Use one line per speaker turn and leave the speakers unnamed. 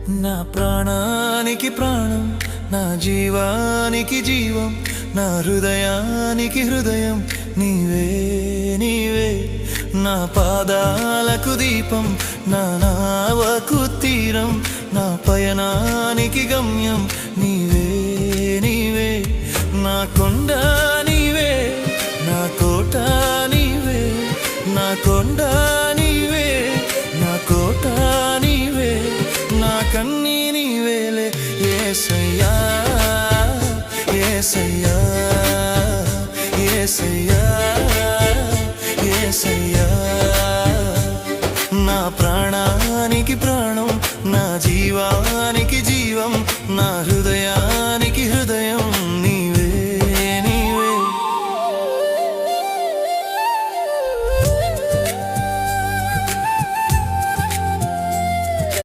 నా ప్రాణానికి ప్రాణం, నా జీవానికి జీవం, నా హృదయానికి హృదయం నీవే నీవే. నా పాదాలకు దీపం, నా నావకు తీరం, నా పయనానికి గమ్యం నీవే నీవే. నా కొండ నీవే, నా కోట నీవే, నా కొండ నీవే, నా కోట నీవే, నా కన్నీ నీవేలే యేసయ్యా యేసయ్యా యేసయ్యా యేసయ్యా. నా ప్రాణానికి ప్రాణం, నా జీవానికి